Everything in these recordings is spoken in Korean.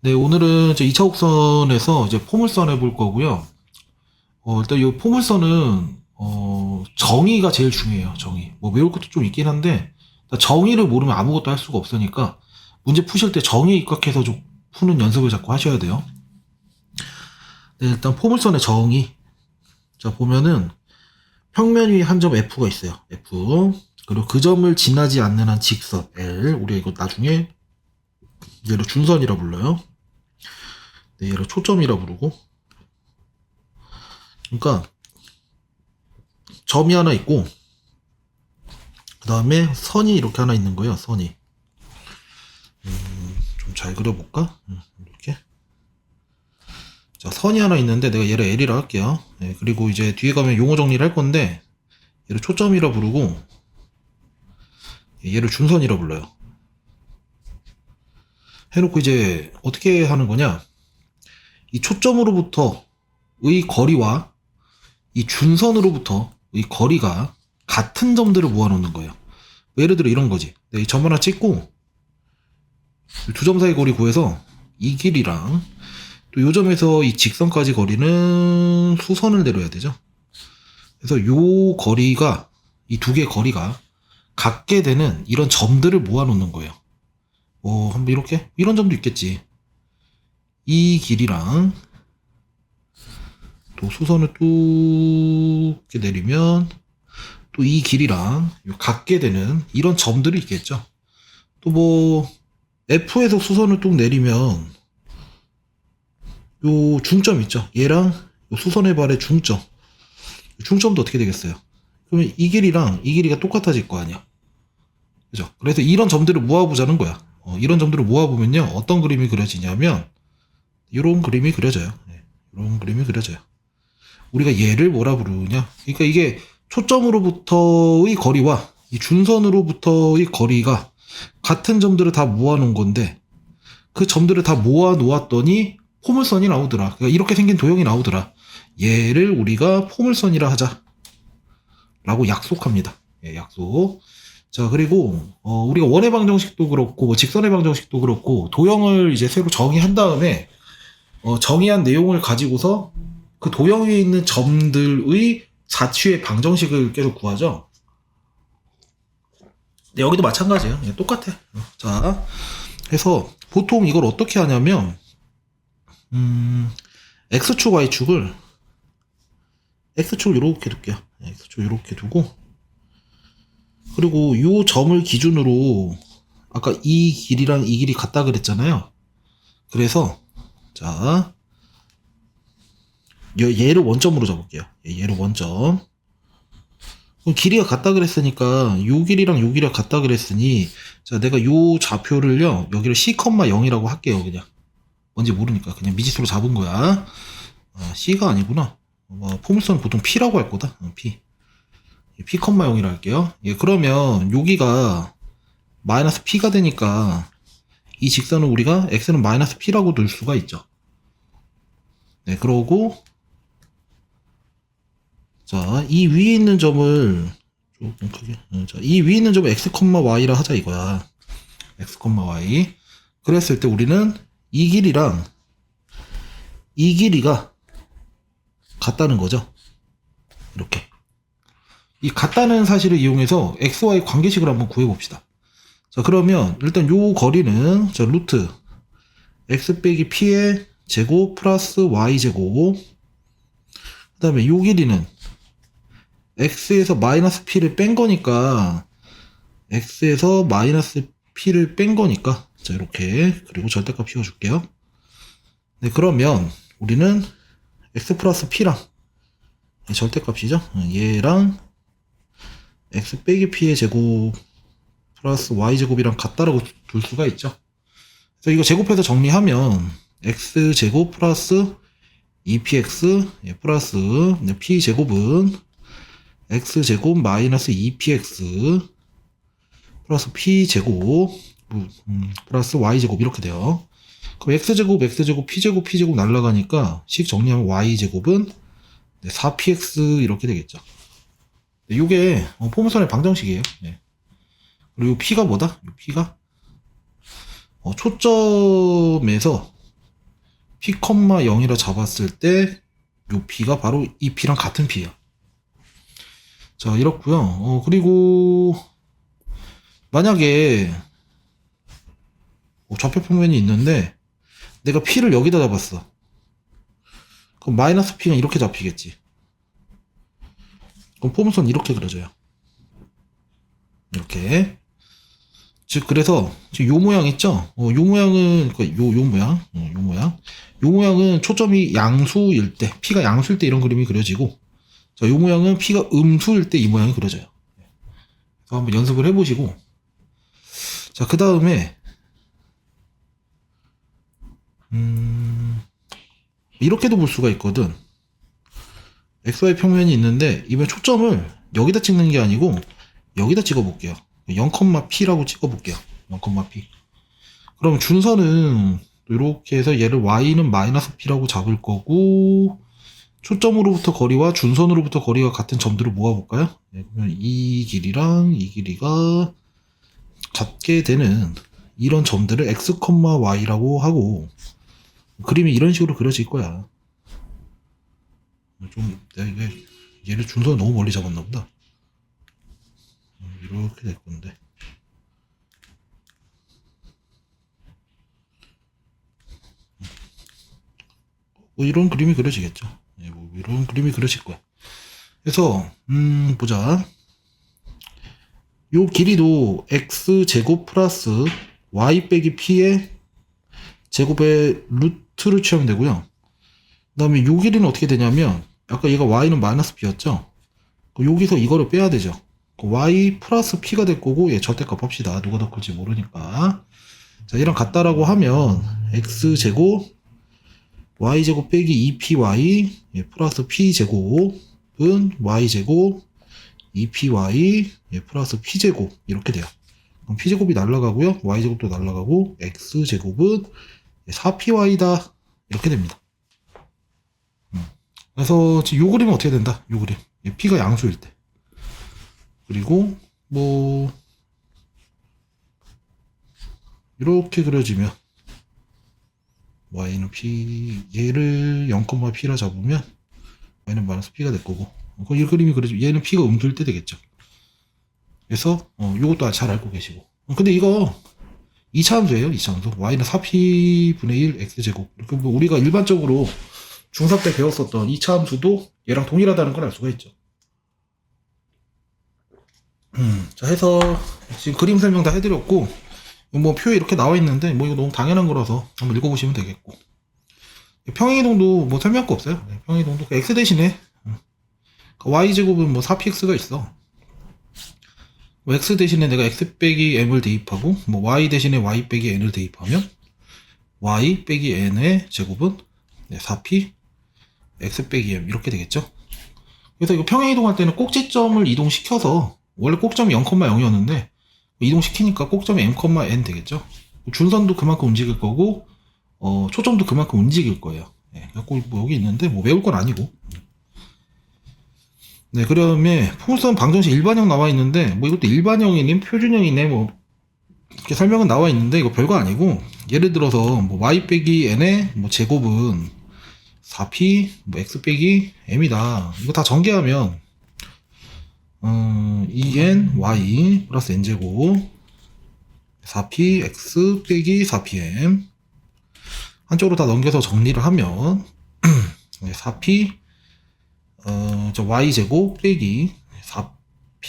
네, 오늘은 이제 2차 곡선에서 이제 포물선 해볼 거고요. 일단 이 포물선은, 정의가 제일 중요해요, 정의. 뭐 외울 것도 좀 있긴 한데, 일단 정의를 모르면 아무것도 할 수가 없으니까, 문제 푸실 때 정의에 입각해서 좀 푸는 연습을 자꾸 하셔야 돼요. 네, 일단 포물선의 정의. 자, 보면은, 평면 위에 한 점 F가 있어요, F. 그리고 그 점을 지나지 않는 한 직선, L. 우리가 이거 나중에, 얘를 준선이라 불러요. 네, 얘를 초점이라 부르고. 그러니까 점이 하나 있고 그 다음에 선이 이렇게 하나 있는 거예요. 선이 좀 잘 그려볼까? 이렇게. 자, 선이 하나 있는데 내가 얘를 L이라 할게요. 네, 그리고 이제 뒤에 가면 용어 정리를 할 건데 얘를 초점이라 부르고 얘를 준선이라 불러요. 해놓고 이제 어떻게 하는 거냐, 이 초점으로부터의 거리와 이 준선으로부터의 거리가 같은 점들을 모아놓는 거예요. 예를 들어 이런 거지. 네, 이 점 하나 찍고 두 점 사이 거리 구해서 이 길이랑 또 요 점에서 이 직선까지 거리는 수선을 내려야 되죠. 그래서 요 거리가, 이 두 개의 거리가 같게 되는 이런 점들을 모아놓는 거예요. 한번 이렇게? 이런 점도 있겠지. 이 길이랑 또 수선을 뚝 이렇게 내리면 또 이 길이랑 같게 되는 이런 점들이 있겠죠. 또 뭐 F에서 수선을 뚝 내리면 요 중점 있죠. 얘랑 요 수선의 발의 중점. 중점도 어떻게 되겠어요? 그러면 이 길이랑 이 길이가 똑같아질 거 아니야. 그죠? 그래서 이런 점들을 모아보자는 거야. 이런 점들을 모아보면요, 어떤 그림이 그려지냐면 이런 그림이 그려져요. 네, 이런 그림이 그려져요. 우리가 얘를 뭐라 부르냐? 그러니까 이게 초점으로부터의 거리와 이 준선으로부터의 거리가 같은 점들을 다 모아놓은 건데, 그 점들을 다 모아 놓았더니 포물선이 나오더라. 그러니까 이렇게 생긴 도형이 나오더라. 얘를 우리가 포물선이라 하자 라고 약속합니다. 예, 약속. 자, 그리고 우리가 원의 방정식도 그렇고 뭐 직선의 방정식도 그렇고 도형을 이제 새로 정의한 다음에 정의한 내용을 가지고서 그 도형에 있는 점들의 자취의 방정식을 계속 구하죠. 네, 여기도 마찬가지예요. 예, 똑같아. 자, 해서 보통 이걸 어떻게 하냐면 x축 y축을 x축을 이렇게 둘게요. x축 이렇게 두고, 그리고 이 점을 기준으로 아까 이 길이랑 이 길이 같다 그랬잖아요. 그래서 자, 얘를 원점으로 잡을게요. 얘를 원점. 그럼 길이가 같다 그랬으니까 요 길이랑 요 길이가 같다 그랬으니, 자, 내가 요 좌표를요 여기를 C,0이라고 할게요. 그냥 뭔지 모르니까 그냥 미지수로 잡은 거야. C가 아니구나. 포물선은 보통 P라고 할 거다. P. P,0이라 할게요. 예, 그러면 여기가 마이너스 P가 되니까 이 직선은 우리가 X는 마이너스 P라고 둘 수가 있죠. 네, 그러고 자, 이 위에 있는 점을 조금 크게, 자, 이 위에 있는 점을 X, Y라 하자 이거야. X, Y. 그랬을 때 우리는 이 길이랑 이 길이가 같다는 거죠. 이렇게. 이 같다는 사실을 이용해서 XY 관계식을 한번 구해봅시다. 자, 그러면 일단 요 거리는 자, 루트 X 빼기 P의 제곱 플러스 Y 제곱. 그 다음에 요 길이는 X에서 마이너스 P를 뺀 거니까, X에서 마이너스 P를 뺀 거니까, 자, 이렇게. 그리고 절대값 씌워줄게요. 네, 그러면 우리는 X 플러스 P랑 절대값이죠. 얘랑 X 빼기 P의 제곱 플러스 Y 제곱이랑 같다라고 둘 수가 있죠. 그래서 이거 제곱해서 정리하면 X 제곱 플러스 2px 플러스 P 제곱은 x제곱 마이너스 2px 플러스 p제곱 플러스 y제곱 이렇게 돼요. 그럼 x제곱 p제곱 p제곱 날라가니까 식 정리하면 y제곱은 4px 이렇게 되겠죠. 이게 포물선의 방정식이에요. 네. 그리고 p가 뭐다? p가 초점에서 p, 0이라 잡았을 때 요 p가 바로 이 p랑 같은 p야. 자, 이렇고요. 그리고 만약에 좌표 평면이 있는데 내가 p를 여기다 잡았어. 그럼 마이너스 p가 이렇게 잡히겠지. 그럼 포물선 이렇게 그려져요. 이렇게. 즉, 그래서 지금 요 모양 있죠? 요 모양은 요 모양, 요 모양. 요 모양은 초점이 양수일 때, p가 양수일 때 이런 그림이 그려지고, 자, 요 모양은 p가 음수일 때 이 모양이 그려져요. 그래서 한번 연습을 해보시고, 자, 그 다음에 이렇게도 볼 수가 있거든. XY 평면이 있는데 이번에 초점을 여기다 찍는 게 아니고 여기다 찍어볼게요. 0,p라고 찍어볼게요. 0,p. 그럼 준선은 이렇게 해서 얘를 y는 마이너스 p라고 잡을 거고, 초점으로부터 거리와 준선으로부터 거리가 같은 점들을 모아볼까요? 네, 그러면 이 길이랑 이 길이가 같게 되는 이런 점들을 x, y라고 하고, 그림이 이런 식으로 그려질 거야. 좀 내가 얘를 준선을 너무 멀리 잡았나 보다. 이렇게 될 건데. 뭐 이런 그림이 그려지겠죠. 네, 뭐 이런 그림이 그려질 거야. 그래서 보자. 요 길이도 x제곱 플러스 y 빼기 p의 제곱의 루트를 취하면 되고요. 그 다음에 요 길이는 어떻게 되냐면, 아까 얘가 y는 마이너스 p였죠? 여기서 이거를 빼야 되죠. y 플러스 p가 될 거고, 얘 절대값 합시다. 누가 더 클지 모르니까. 자, 얘랑 같다라고 하면 x제곱 y제곱 빼기 2py 플러스 p제곱은 y제곱 2py 플러스 p제곱 이렇게 돼요. 그럼 p제곱이 날라가고요. y제곱도 날라가고 x제곱은 4py다 이렇게 됩니다. 그래서 지금 요 그림은 어떻게 된다? 요 그림 p가 양수일 때. 그리고 뭐 이렇게 그려지면 y는 p, 얘를 0,p라 잡으면 y는 마이너스 p가 될 거고, 이 그림이 그려지면 얘는 p가 음수일 때 되겠죠. 그래서 요것도 잘 알고 계시고. 근데 이거 2차 함수예요. 2차 함수. y는 4p분의 1 x제곱. 이렇게 뭐 우리가 일반적으로 중3 때 배웠었던 2차 함수도 얘랑 동일하다는 걸 알 수가 있죠. 자, 해서 지금 그림 설명 다 해드렸고, 뭐 표에 이렇게 나와 있는데 뭐 이거 너무 당연한 거라서 한번 읽어보시면 되겠고, 평행이동도 뭐 설명할 거 없어요. 평행이동도 x 대신에 y제곱은 뭐 4px가 있어. 뭐 x 대신에 내가 x 빼기 m을 대입하고, 뭐 y 대신에 y 빼기 n을 대입하면 y 빼기 n의 제곱은 4p x 빼기 m 이렇게 되겠죠. 그래서 이거 평행이동할 때는 꼭지점을 이동시켜서, 원래 꼭점이 0,0이었는데 이동시키니까 꼭점이 m,n 되겠죠. 준선도 그만큼 움직일 거고, 초점도 그만큼 움직일 거예요. 네, 그래갖고 뭐 여기 있는데 뭐 외울 건 아니고. 네, 그다음에 포물선 방정식 일반형 나와 있는데, 뭐 이것도 일반형이니 표준형이네 뭐 이렇게 설명은 나와 있는데 이거 별거 아니고, 예를 들어서 뭐 y 빼기 n의 뭐 제곱은 4p 뭐 x 빼기 m이다. 이거 다 전개하면 2n y 플러스 n제곱 4p x 빼기 4pm 한쪽으로 다 넘겨서 정리를 하면 4p y제곱 빼기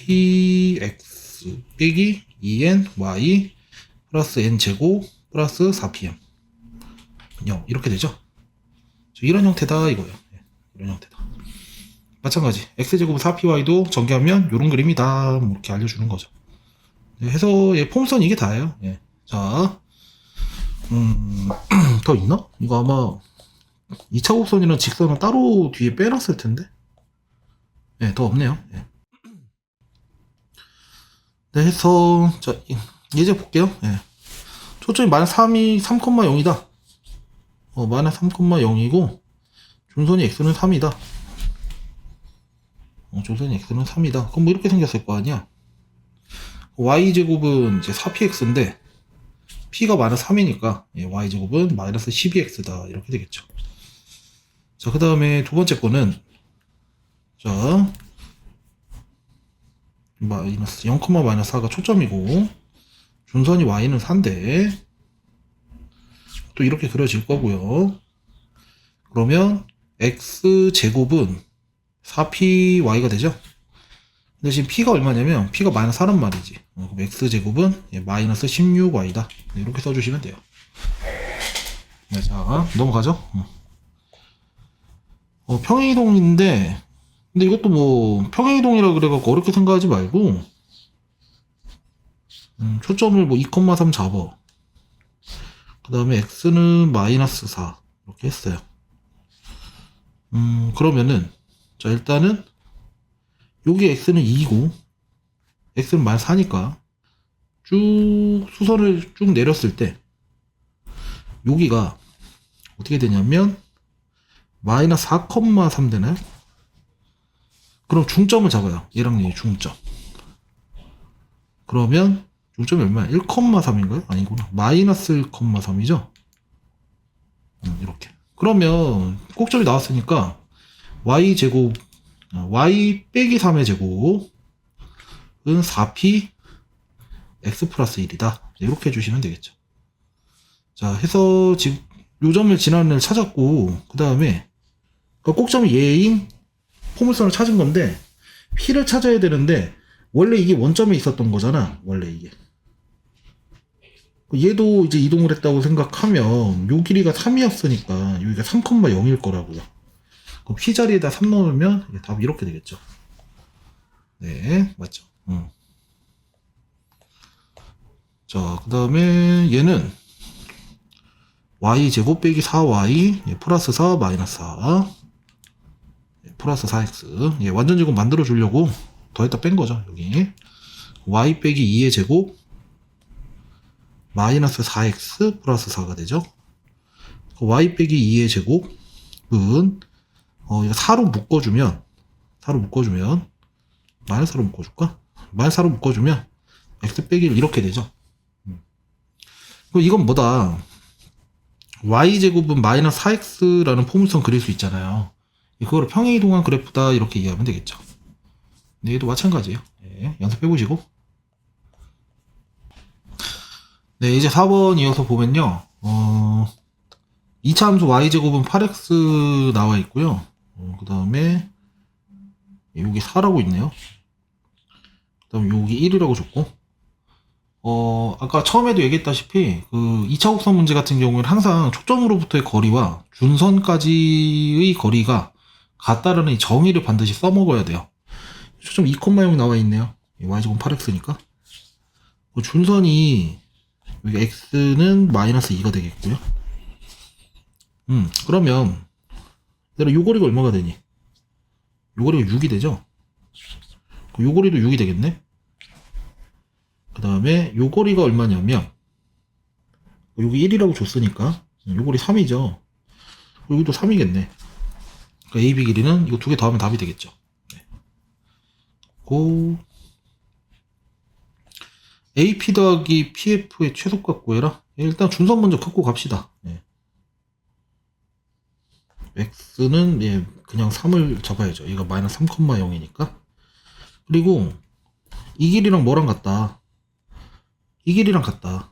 4px 빼기 2n y 플러스 n제곱 플러스 4pm 이렇게 되죠. 이런 형태다 이거예요. 이런 형태다. 마찬가지 x제곱 4py도 전개하면 이런 그림이다 뭐 이렇게 알려주는 거죠. 해서 포물선 이게 다예요. 예. 자, 더 있나? 이거 아마 2차 곡선이랑 직선을 따로 뒤에 빼놨을 텐데. 예, 더 없네요. 예. 네, 해서 자 이제 볼게요. 예. 초점이 마이너스 3,0이다. 마이너스 3,0이고 중선이 x는 3이다. 조선이 x는 3이다. 그럼 뭐 이렇게 생겼을 거 아니야. y제곱은 이제 4px인데 P가 마이너스 3이니까 Y제곱은 마이너스 12X다. 이렇게 되겠죠. 자, 그 다음에 두 번째 거는, 자, 마이너스 0, 마이너스 4가 초점이고, 준선이 Y는 4인데, 또 이렇게 그려질 거고요. 그러면 X제곱은 4PY가 되죠? 근데 지금 P가 얼마냐면, P가 마이너스 4란 말이지. 그럼 X제곱은 마이너스 16Y다. 이렇게 써주시면 돼요. 네, 자, 넘어가죠? 평행이동인데, 근데 이것도 뭐, 평행이동이라 그래갖고 어렵게 생각하지 말고, 초점을 뭐 2,3 잡어. 그 다음에 X는 마이너스 4. 이렇게 했어요. 그러면은, 자, 일단은, 여기 X는 2고, X는 마이너스 4니까, 쭉, 수선을 쭉 내렸을 때, 여기가, 어떻게 되냐면, 마이너스 4,3 되나요? 그럼 중점을 잡아요. 얘랑 얘 중점. 그러면 중점이 얼마야? 1,3인가요? 아니구나. 마이너스 1,3이죠? 이렇게. 그러면 꼭점이 나왔으니까 y제곱 y 빼기 3의 제곱은 4p x 플러스 1이다. 이렇게 해주시면 되겠죠. 자, 해서 지금 요점을 지나는 애를 찾았고, 그 다음에 꼭점이 얘인 포물선을 찾은 건데 P를 찾아야 되는데 원래 이게 원점에 있었던 거잖아. 원래 이게 얘도 이제 이동을 했다고 생각하면 요 길이가 3이었으니까 여기가 3,0일 거라고요. 그럼 P 자리에다 3 넣으면 답이 이렇게 되겠죠. 네, 맞죠. 자, 그 다음에 얘는 y제곱 빼기 4y 플러스 4 마이너스 4 플러스 4x. 완전 제곱 만들어 주려고 더했다 뺀 거죠. 여기 y 빼기 2의 제곱 마이너스 4x 플러스 4가 되죠. y 빼기 2의 제곱은 이거 4로 묶어주면 마이너스 4로 묶어줄까? 마이너스 4로 묶어주면 x 빼기 1 이렇게 되죠. 이건 뭐다? y제곱은 마이너스 4x라는 포물선 그릴 수 있잖아요. 그거를 평행이동한 그래프다 이렇게 이해하면 되겠죠. 네, 얘도 마찬가지예요. 네, 연습해보시고. 네, 이제 4번 이어서 보면요. 2차 함수 y제곱은 8x 나와 있고요. 그 다음에 여기 4라고 있네요. 그 다음에 여기 1이라고 줬고, 아까 처음에도 얘기했다시피 그 2차 곡선 문제 같은 경우에는 항상 초점으로부터의 거리와 준선까지의 거리가 같다라는 이 정의를 반드시 써먹어야 돼요. 초점 2,0 나와 있네요. y제곱 8x니까 준선이 여기 x는 마이너스 2가 되겠고요. 그러면 요 거리가 얼마가 되니? 요 거리가 6이 되죠? 요 거리도 6이 되겠네? 그 다음에 요 거리가 얼마냐면 여기 1이라고 줬으니까 요 거리 3이죠. 여기도 3이겠네. 그러니까 AB 길이는 이거 두 개 더하면 답이 되겠죠. 네. 고 AP 더하기 PF의 최소값 구해라. 일단 준선 먼저 긋고 갑시다. 네. X는 그냥 3을 잡아야죠. 얘가 마이너스 3,0이니까. 그리고 이 길이랑 뭐랑 같다? 이 길이랑 같다.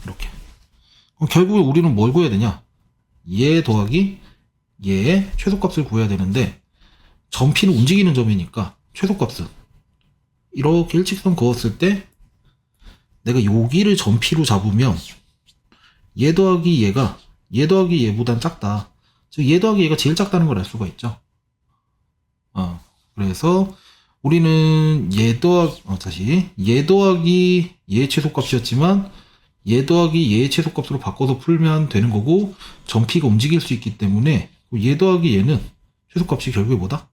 이렇게. 그럼 결국에 우리는 뭘 구해야 되냐? 얘 더하기 얘의 최소값을 구해야 되는데 점피는 움직이는 점이니까 최소값은 이렇게 일직선 그었을 때 내가 여기를 점피로 잡으면 얘 더하기 얘가 얘 더하기 얘보단 작다. 즉 얘 더하기 얘가 제일 작다는 걸 알 수가 있죠. 그래서 우리는 얘 더하기 얘의 최소값이었지만 얘 더하기 얘의 최소값으로 바꿔서 풀면 되는 거고 점피가 움직일 수 있기 때문에 얘 더하기 얘는 최소값이 결국에 뭐다?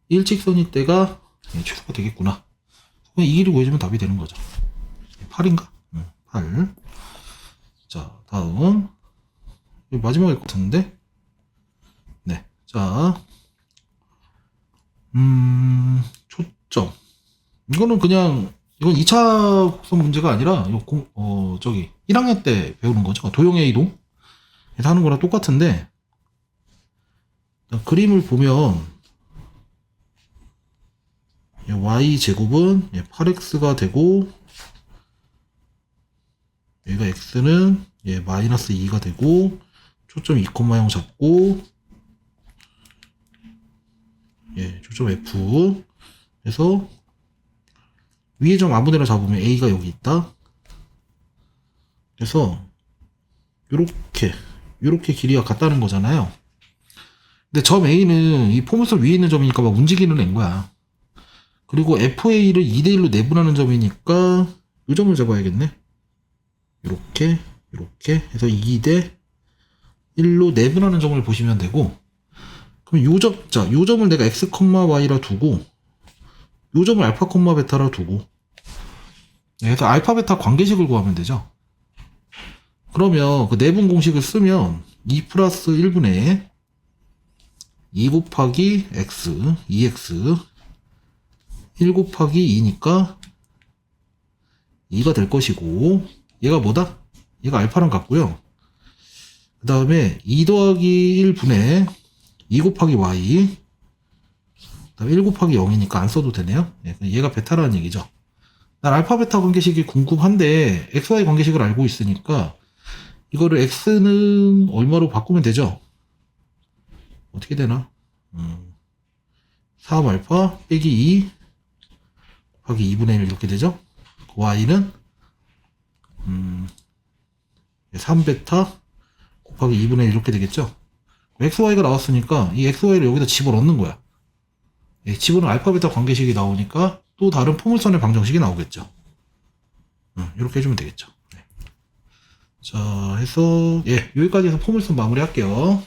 일직선일 때가 최소가 되겠구나. 이 길이 구해주면 답이 되는 거죠. 8인가? 8. 자, 다음 마지막일 것 같은데. 네. 자, 초점. 이거는 그냥 이건 2차 곡선 문제가 아니라, 저기, 1학년 때 배우는 거죠. 도형의 이동? 해서 하는 거랑 똑같은데, 그림을 보면, y제곱은 8x가 되고, 여기가 x는 마이너스 2가 되고, 초점 2,0 잡고, 초점 f. 그래서, 위에 점 아무데나 잡으면 a가 여기 있다. 그래서, 요렇게 길이가 같다는 거잖아요. 근데 점 a는 이 포물선 위에 있는 점이니까 막 움직이는 애인 거야. 그리고 FA를 2대1로 내분하는 점이니까 이 점을 잡아야겠네. 이렇게 해서 2대1로 내분하는 점을 보시면 되고, 그럼 요 점을 내가 x, y라 두고, 요 점을 알파, 베타라 두고, 그래서 알파, 베타 관계식을 구하면 되죠. 그러면 그 내분 공식을 쓰면 2 플러스 1분의 2 곱하기 x, 2x 1 곱하기 2니까 2가 될 것이고, 얘가 뭐다? 얘가 알파랑 같고요. 그 다음에 2 더하기 1분의 2 곱하기 y, 그 다음에 1 곱하기 0이니까 안 써도 되네요. 얘가 베타라는 얘기죠. 난 알파 베타 관계식이 궁금한데 xy 관계식을 알고 있으니까 이거를 x는 얼마로 바꾸면 되죠? 어떻게 되나? 3알파 빼기 2 곱하기 2분의 1 이렇게 되죠? y는 3베타 곱하기 2분의 1 이렇게 되겠죠? xy가 나왔으니까 이 xy를 여기다 집어넣는 거야. 집어넣은 알파 베타 관계식이 나오니까 또 다른 포물선의 방정식이 나오겠죠. 이렇게 해주면 되겠죠. 자, 해서 여기까지 해서 포물선 마무리 할게요.